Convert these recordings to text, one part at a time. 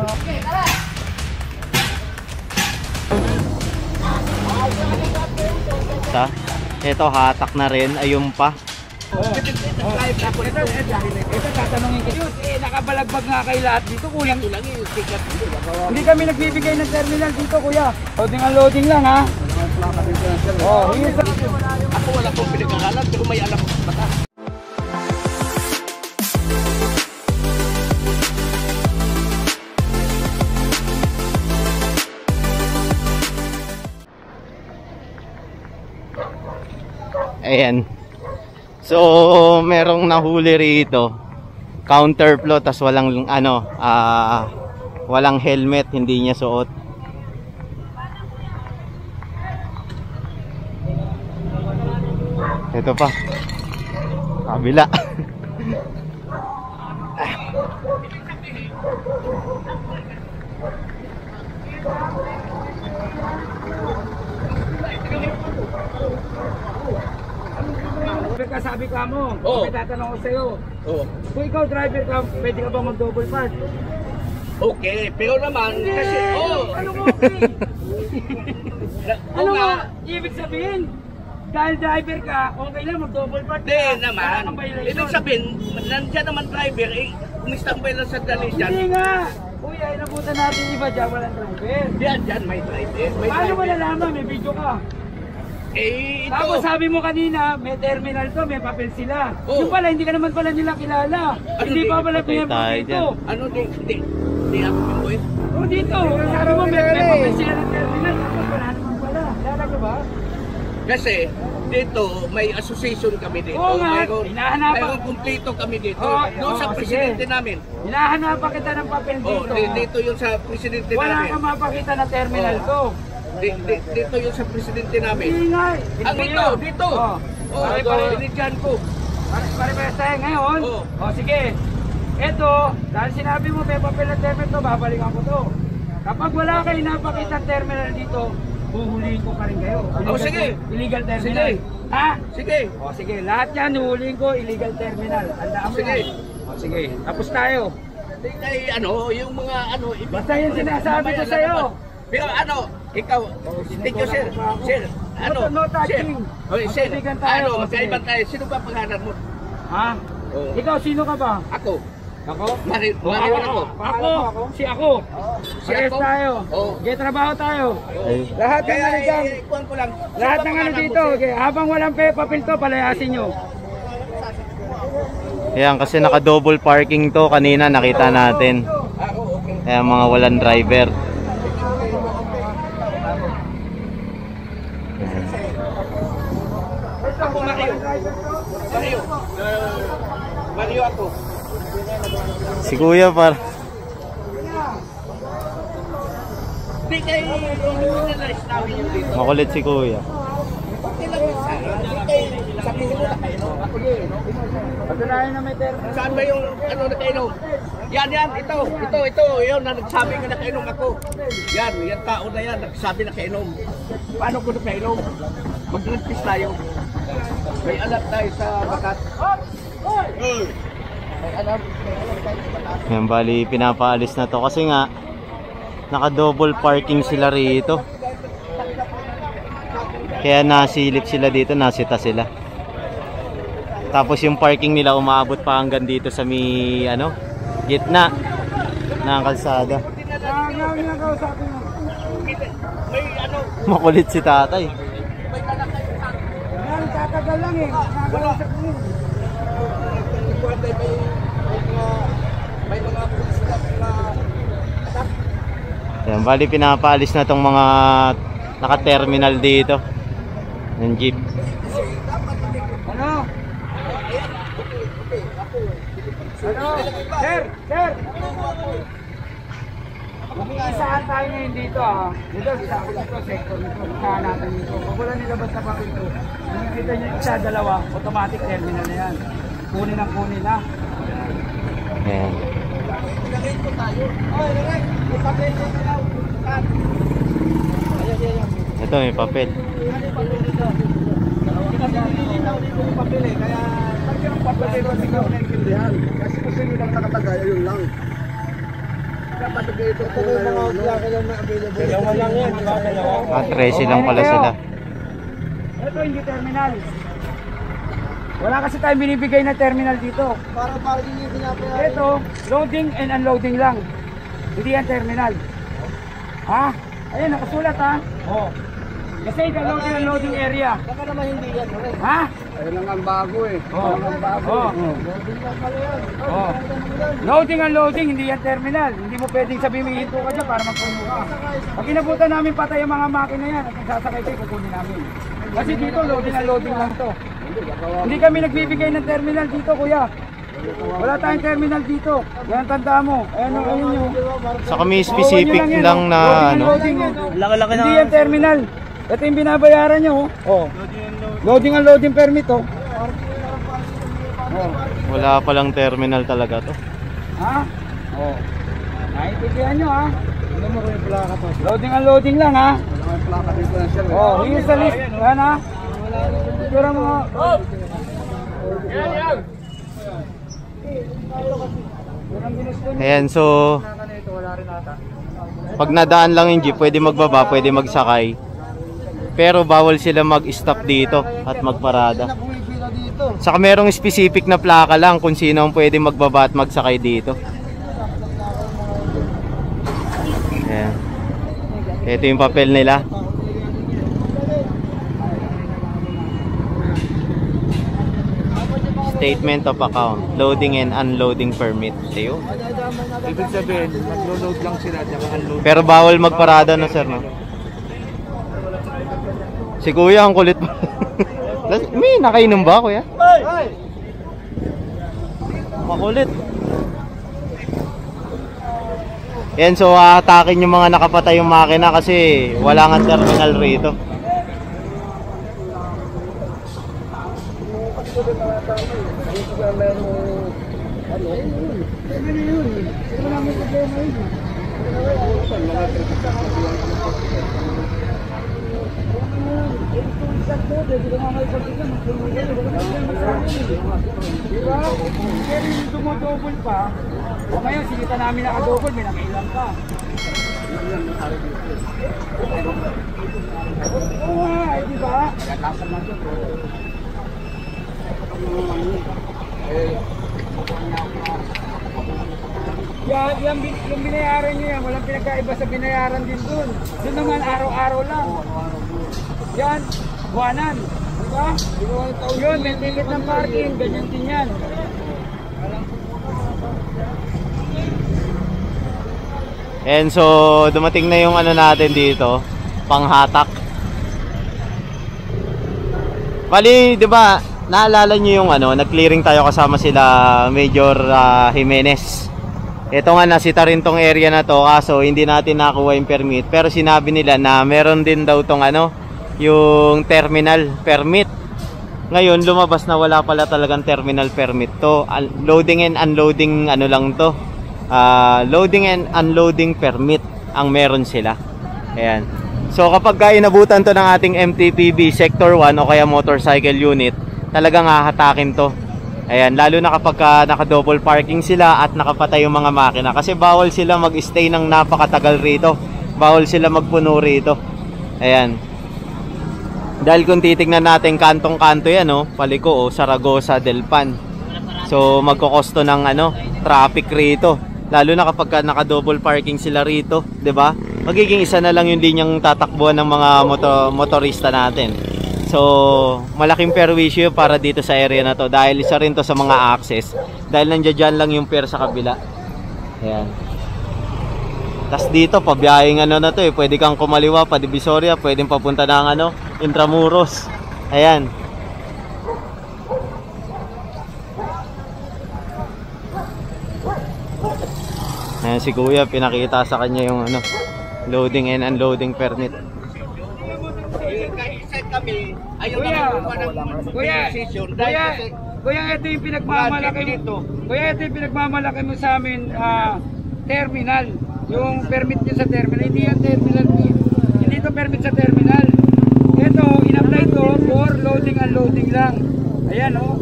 Okay, tara! Ito hatak na rin, ayun pa. Ito tatanungin ko. Nakabalagbag nga kay lahat dito, kuya. Hindi kami nagbibigay ng terminal dito, kuya. Loading lang, ha? Ako wala pong pinag-aralan, pero may alam ko sa bata. Ayan. So, merong nahuli rito. Counterflow, tas walang walang helmet, hindi niya suot. Ito pa. Kabila. Sabi ka mo, may tatanong ko sa'yo. Kung ikaw driver ka, pwede ka ba mag-double park? Okay, pero naman, kasi, ano mo okay? Ano nga, ibig sabihin? Dahil driver ka, okay lang mag-double park ka. Hindi naman. Ibig sabihin, nandiyan naman driver, kumistambay lang sa dali dyan. Hindi nga. Kuya, inabutan natin iba dyan, walang driver. Dyan, may driver. Paano mo nalaman? May video ka. Ito. Tapos sabi mo kanina, may terminal to, may papel sila. Yung pala, hindi ka naman pala nila kilala. Hindi pa pala pinapos dito. Ano, di ako pinpoint? Dito. Sabi mo, may papel sila ng terminal. Tapos wala naman pala. Kilala ka ba? Kasi, dito, may association kami dito. Oo nga, mayroong kumplito kami dito. Doon sa presidente namin. Hinahanapan kita ng papel dito. Dito yung sa presidente namin. Wala kang mapakita na terminal to. Dito yung sa presidente namin. Hindi nga. Dito. Binigyan ko. Pare-pares tayo ngayon. Sige. Ito, dahil sinabi mo may papel na terminal to, babalikan ko to. Kapag wala kayo napakita terminal dito, huhulihin ko pa rin kayo. Sige. Illegal terminal. Sige. Ha? Sige. Sige. Lahat yan, huhulihin ko, illegal terminal. Tandaan mo yan. Sige. Tapos tayo. Yung mga basta yung sinasabi ko sa'yo. Pero ikaw, thank you sir. Sir, no touching. Sir, magkaiban tayo. Sino ba pangalan mo? Ha? Ikaw, sino ka ba? Ako. Ako? Marion ako. Si ako. Tayo. Trabaho tayo. Lahat ng ano dyan. Lahat ng ano dito. Habang walang papel to, palayasin nyo. Ayan, kasi naka-double parking to. Kanina nakita natin. Kaya mga walang driver. Ako Mario ako. Si Kuya par. Makulit si Kuya. Patunayan na may terminal. Saan ba yung nakainom? Yan, ito, yun, nagsabi nga nakainom ako. Yan tao na yan, nagsabi nakainom. Paano ko nakainom? Mag-practice tayo. May alam tayo sa bakat. May alam tayo sa bakat. Yan, bali pinapaalis na to kasi nga naka-double parking sila rito. Kaya nasilip sila dito, nasita sila. Tapos yung parking nila umaabot pa hanggang dito sa gitna ng kalsada. Makulit si tatay. Tatagal lang eh. Nakausap mo yun. May mga pulis na Yan, bali pinapaalis na tong mga naka-terminal dito ng jeep. Ano? Sir! Mag-iisahan tayo ngayon dito Dito, sector nito. Isahan natin dito. Pag wala nilabas na papel ito, nakikita nyo isa, dalawa, automatic terminal na yan. Kunin ang kunin na. Ayan. Ilagay po tayo. Ilagay. May papel dito. Ito may papel. Kasi nililitaw dito yung papel kaya pag yung papel kasi ikaw na intindihan. Kasi kung sino lang nakatagay, yun lang. Dalawa lang yan, di ba? Dalawa. 13 lang pala sila. Ito hindi terminal. Wala kasi tayong binibigay na terminal dito. Para parking yung pinapayari. Ito, loading and unloading lang. Hindi yan terminal. Ha? Ayan, nakasulat ha. Oh. Kasi ito loading and unloading area. Baka naman hindi yan. Ha? Ayun lang ang bago eh. Oh. Oh. Oh. Loading and unloading, hindi yan terminal. Hindi mo pwedeng sabihin may hinto ka dyan para magpuno ka. Pag inabutan namin patay yung mga makina yan, at kung sasakay kayo, kukunin namin. Kasi dito, loading and unloading lang to. Hindi kami nagbibigay ng terminal dito, kuya. Wala tayong terminal dito. Yan tanda mo. Ayan o, ayun nyo. Sa kami specific lang na ano. Laki-laki na. Hindi yan terminal. Ito yung binabayaran nyo. Oh. Loading and loading permit oh. Wala palang terminal talaga to. Ha? Oh. Naintindihan nyo ha. Loading and loading lang ha. Oh, here's the list. Yan ha. Tura mo. Oh. Ayan, so pag nadaan lang yung jeep, pwede magbaba, pwede magsakay. Pero bawal sila mag-stop dito at magparada. Saka merong specific na plaka lang kung sino ang pwede magbaba at magsakay dito. Ayan. Ito yung papel nila. Statement of account, loading and unloading permit. Ayun. Ibig sabihin, mag-load lang sila at unload. Pero bawal magparada na sir, no? Si kuya ang kulit pa. May nakainom ba kuya? Makulit. Yan, so atakin yung mga nakapatay yung makina kasi wala nga terminal rito. Diba? Pero yung dumodouble pa, o ngayon sinita namin nakadouble, may nakailang ka. Oo nga, diba? Yung binayaran nyo yan, walang pinagkaiba sa binayaran din dun. Dun naman araw-araw lang. Yan, buwanan. Diba? Yun, may ticket ng parking, ganyan din yan. And so dumating na yung ano natin dito, panghatak. Bali, 'di ba? Naalala niyo yung ano, nag-clearing tayo kasama sila Major Jimenez. Ito nga nasita rin tong area na to, kaso hindi natin nakuha yung permit. Pero sinabi nila na meron din daw tong ano, yung terminal permit. Ngayon lumabas na wala pala talagang terminal permit to. Loading and unloading ano lang to. Loading and unloading permit ang meron sila. Ayan. So kapag inabutan to ng ating MTPB Sector 1 o kaya motorcycle unit, talagang hahatakin to. Ayan, lalo na kapag naka-double parking sila at nakapatay yung mga makina. Kasi bawal sila mag-stay ng napakatagal rito. Bawal sila magpuno rito. Ayan. Dahil kung titignan natin kantong-kanto yan, oh, Paliko o Saragosa del Pan. So magkokosto ng ano, traffic rito. Lalo na kapag naka-double parking sila rito, 'di ba? Magiging isa na lang yung linyang tatakbuhan ng mga motorista natin. So, malaking perwisyo para dito sa area na to dahil isa rin to sa mga access. Dahil nandiyan lang yung pier sa kabila. Ayan. Tas dito, pabiyahing ano na to eh. Pwede kang kumaliwa pa Divisoria, pwedeng papunta ng ano, Intramuros. Ayan. Ayan si Kuya, pinakita sa kanya yung ano, loading and unloading permit. Kami, ayaw Kuya, Kuya, ito yung pinagmamalaki mo. Kuya, ito yung pinagmamalaki mo sa amin, terminal. Yung permit nyo sa terminal, hindi yan terminal. Hindi ito permit sa terminal. Ito, in-apply to for loading and loading lang. Ayan o.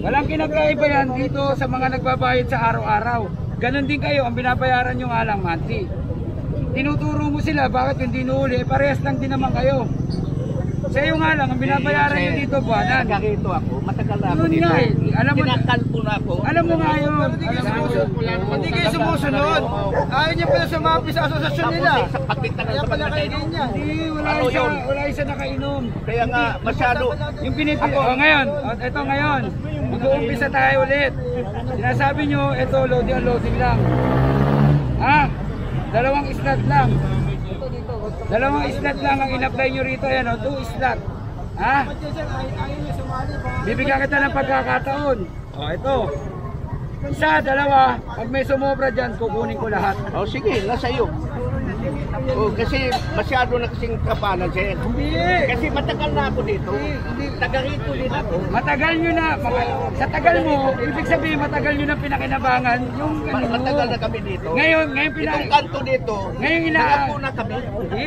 Walang kinagkaiba yan dito sa mga nagbabayad sa araw-araw. Ganon din kayo, ang binabayaran nyo nga lang monthly. Tinuturo mo sila, bakit yung dinuhuli, parehas lang din naman kayo. Sa iyo nga lang, ang binabayaran nyo dito buwanan. Nagkakito ako, matagal na ako Yun dito. nga eh, alam mo, Tinakalpo na ako. alam mo nga yun. Hindi kayo sumusunod. Ayaw niya pala sumapi sa asosasyon nila. Sa pagbintangan Kaya sa pala kayo pagkakainom. ganyan. Hindi, Ano yun? wala isa nakainom. Kaya nga, masyado. Yung pinipili, ngayon, ito ngayon, mag-uumpisa tayo ulit. Sinasabi nyo, ito, loading lang. Ha? Dalawang slot lang. Dalawang slot lang ang in-apply nyo rito, yan o, 2 slot. Ha? Bibigyan kita ng pagkakataon. O, ito. Isa, dalawa, pag may sumobra dyan, kukunin ko lahat. Oh, sige, nasa iyo. Oh, kasi masyado na kasing kapanan, sir. Hindi. Kasi matagal na ako dito. Taga-rito din ako. Matagal nyo na, sa tagal mo, ibig sabihin matagal nyo na pinakinabangan yung ano. Matagal na kami dito. Ngayon Itong kanto dito, Ngayon nakapo na kami. Hindi.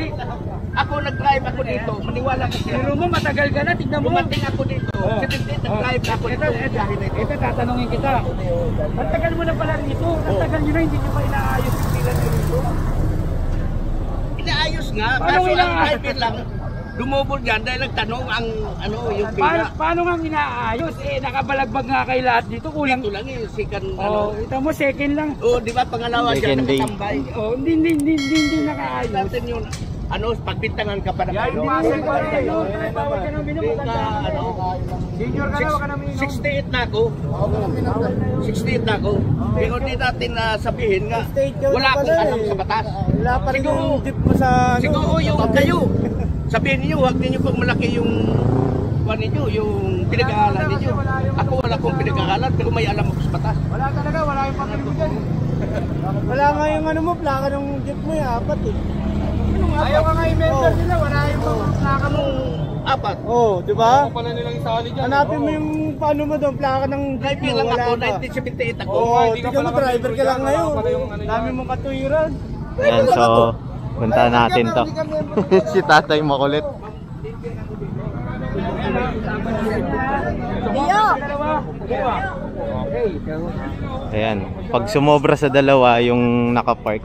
Ako nag-drive ako dito, maniwala ka siya. Pero mo, matagal ka na, tignan mo. Dumating ako dito, Oh. 17, nag-drive ako dito. Ito, tatanungin kita. Ang tagal mo na pala rito, ang tagal nyo na, hindi nyo pa inaayos yung pila nyo rito. Inaayos nga, Paano kaso ang ina- driver lang, dumubol dyan dahil nagtanong ang ano, yung pila. Paano nga inaayos? Eh, nakabalagbag nga kay lahat dito, kulang. Ito lang yung second, Oh, ito mo, second lang. Oh, di ba pangalawa dyan Second day. nakatambay. Oh, hindi nakaayos. Natin yun, ano, pagbintangan ka pa na kayo. Bawal ka nang minum, matanda ano, Senior ka na, wag ka nang minum. 68 na ako. 68 na ako. Pero di natin sabihin nga, wala akong alam sa batas. Wala pa rin Siguro, yung tip mo sa ano. siguro yung kayo, sabihin niyo, huwag niyo pag malaki yung kuwan ninyo, yung pinag-aaralan ninyo. Ako wala akong pinag-aaralan, pero may alam ako sa batas. Wala talaga, wala yung papel mo dyan. Wala nga yung ano mo, plaka ng jeep mo yung apat eh. Ayaw ka nga i-member nila, wala yung mga plaka mo. Apat. Oh, di ba? Pala nilang isali dyan. Hanapin mo yung paano mo doon, plaka ng jeep Driver mo, lang wala ako, pa. 1978 ako. Oo, tignan mo, driver ka lang ngayon. Dami mong katuwiran. Ayan, so punta natin to. Si tatay makulit. Ayan, pag sumobra sa dalawa yung nakapark,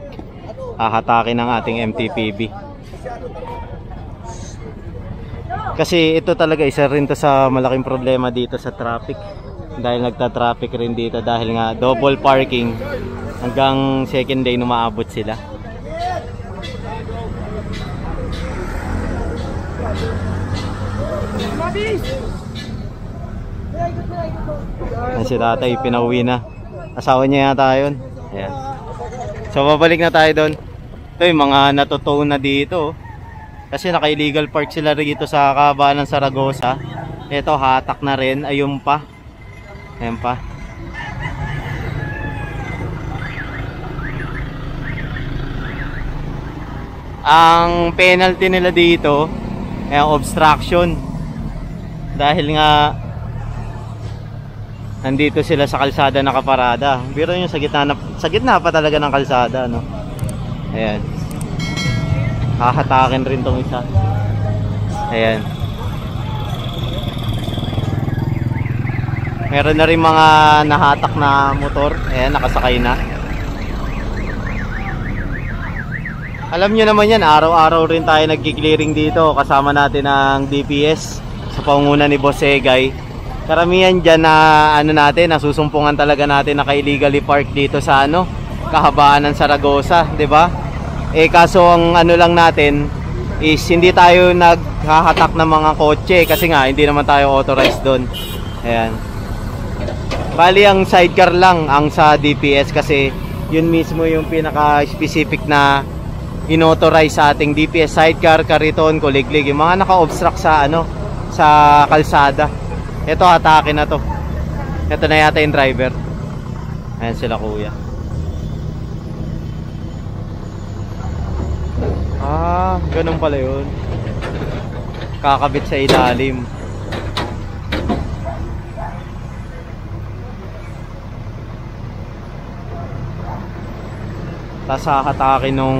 hahatakin ng ating MTPB. Kasi ito talaga isa rin to sa malaking problema dito sa traffic. Dahil nagta-traffic rin dito dahil nga double parking hanggang second day umaabot sila. Ayan si tatay, pinauwi na. Asawa niya yata yun. Ayan. So babalik na tayo doon. Ito yung mga natutuon na dito. Kasi naka-illegal park sila rito sa kahabaan ng Saragosa. Ito hatak na rin. Ayun pa. Ayan pa. Ang penalty nila dito ay obstruction. Dahil nga nandito sila sa kalsada nakaparada. Biro nyo sa gitna pa talaga ng kalsada, no? Ayan. Hahatakin rin tong isa. Ayan. Meron na rin mga nahatak na motor. Ayan, nakasakay na. Alam nyo naman yan, araw-araw rin tayo nagki-clearing dito. Kasama natin ang DPS sa pangunguna ni Boss Egay. Karamihan dyan na natin, nasusumpungan talaga natin na illegally park dito sa kahabaan ng Saragosa, 'di ba? Kaso ang lang natin is hindi tayo naghahatak ng mga kotse kasi nga hindi naman tayo authorized doon. Ayan. Bali ang sidecar lang ang sa DPS kasi yun mismo yung pinaka-specific na inauthorize sa ating DPS sidecar, kariton, kuliglig, yung mga naka-obstruct sa sa kalsada. Ito atake na to. Ito na yata yung driver. Ayan sila kuya. Ganun pala yun. Kakabit sa ilalim. Tapos hakatake nung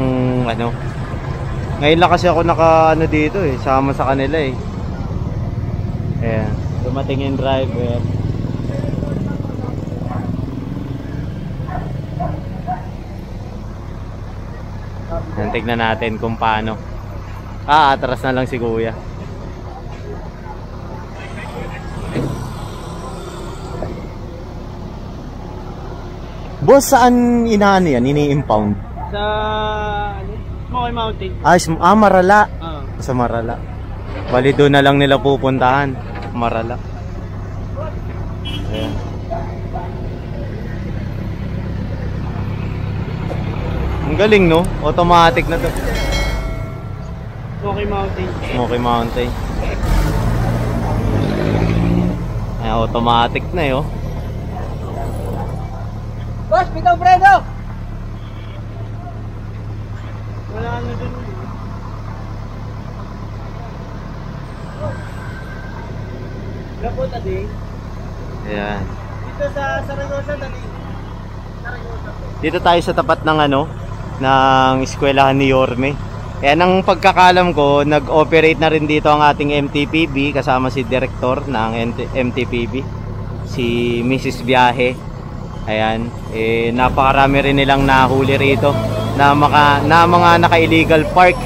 Ngayon lang kasi ako naka dito sama sa kanila Ayan, dumating yung driver. Tignan natin kung paano. Atras na lang si kuya. Boss, saan inaano yan? Ini-impound? Sa Smoky Mountain. Marala. Sa Marala. Bali doon na lang nila pupuntahan. Marala. Ayan. Ang galing, no? Automatic na to. Smoky Mountain. Smoky Mountain. Ayan, automatic na eh, oh. Boss, bitaw preno! Wala na dun. Gapo tadi. Ayan. Dito sa Saragosa tadi. Dito tayo sa tapat ng ng eskwelahan ni Yorme. Ayan, ang pagkakalam ko, nag-operate na rin dito ang ating MTPB kasama si director ng MTPB, si Mrs. Biyahe. Ayan, napakarami rin nilang nahuli rito na mga naka-illegal park.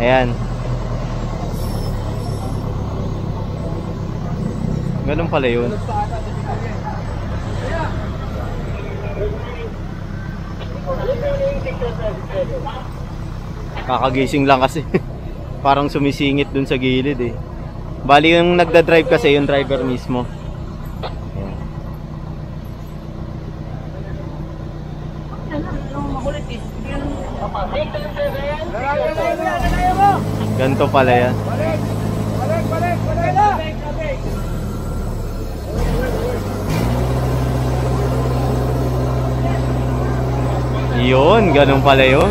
Ayan. Ganun pala yun. Kakagising lang kasi. Parang sumisingit dun sa gilid eh. Bali yung nagda-drive kasi yung driver mismo. Ganto pala yan. Yun, ganun pala yun.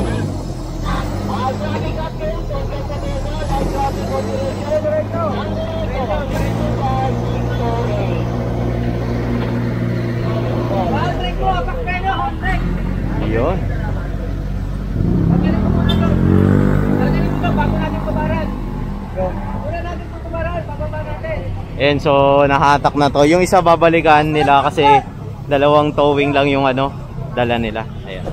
Yun. And so nahatak na to. Yung isa babalikan nila kasi dalawang towing lang yung dala nila. Ayan.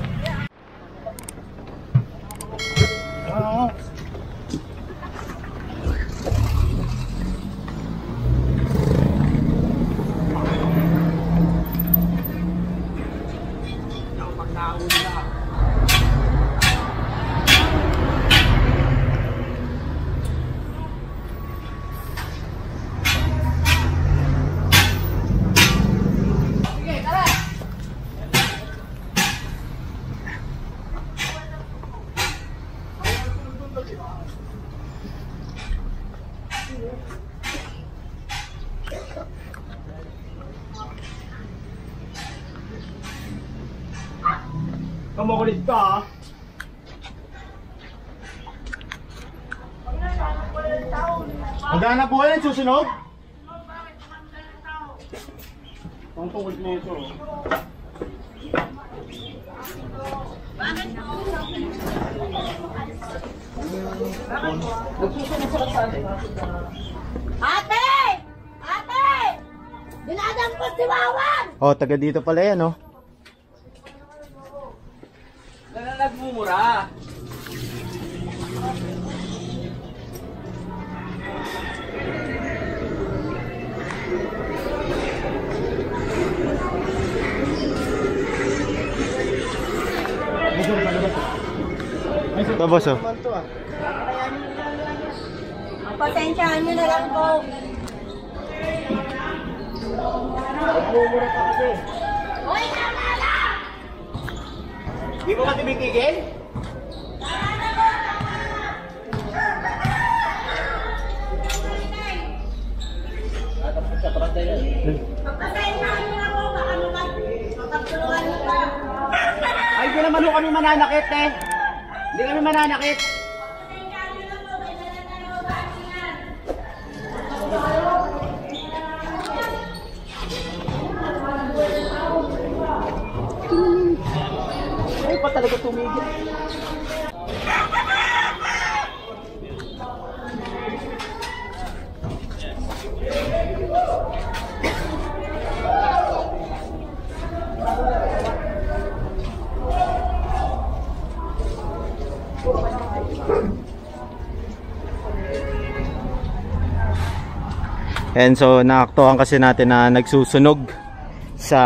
Kamakulit ka, Hanggang na po yan, susunod? Ang tungkol mo ito. Ate! Ate! Dinadampot si Wawan! Oh, taga dito pala yan, oh. Nagmumura. Ito, boss, oh. Pasensyahan nyo na lang po. Hoy, tama lang! Di mo ka tumigil? Pasensyahan nyo na po. Baka naman magkatulungan nyo pa. Ay, hindi naman ho kami mananakit eh. Hindi kami mananakit. Pasensyahan nyo na po. May dala-dalawa ba yan? Ay, pa talaga tumigil. And so naaktuhan kasi natin na nagsusunog sa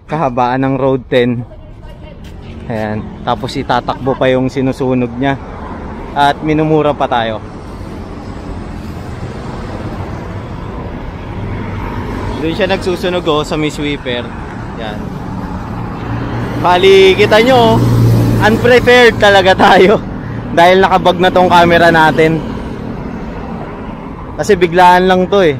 kahabaan ng Road 10. Ayan. Tapos itatakbo pa yung sinusunog niya. At minumura pa tayo. Doon siya nagsusunog sa may sweeper. Yan. Bali, kita nyo, unprepared talaga tayo. Dahil nakabag na tong camera natin. Kasi biglaan lang to eh.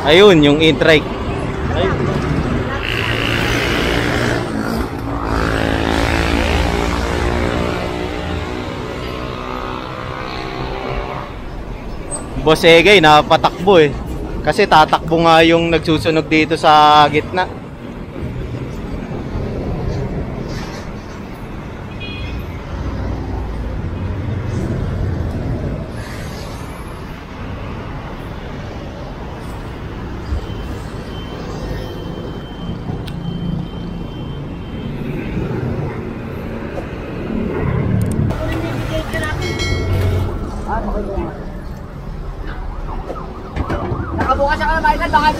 Ayun, yung e-trike. Boss Egay, napatakbo eh. Kasi tatakbo nga yung nagsusunog dito sa gitna. Nakabukas siya ka na Michael, bakit?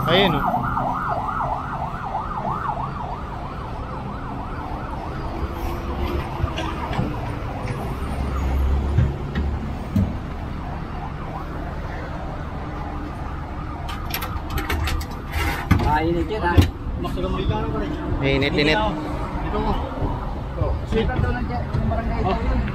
Ayun oh. Mainit yan ha. Init. Dito mo. Sweet daw lang dyan. Barangay ito yun.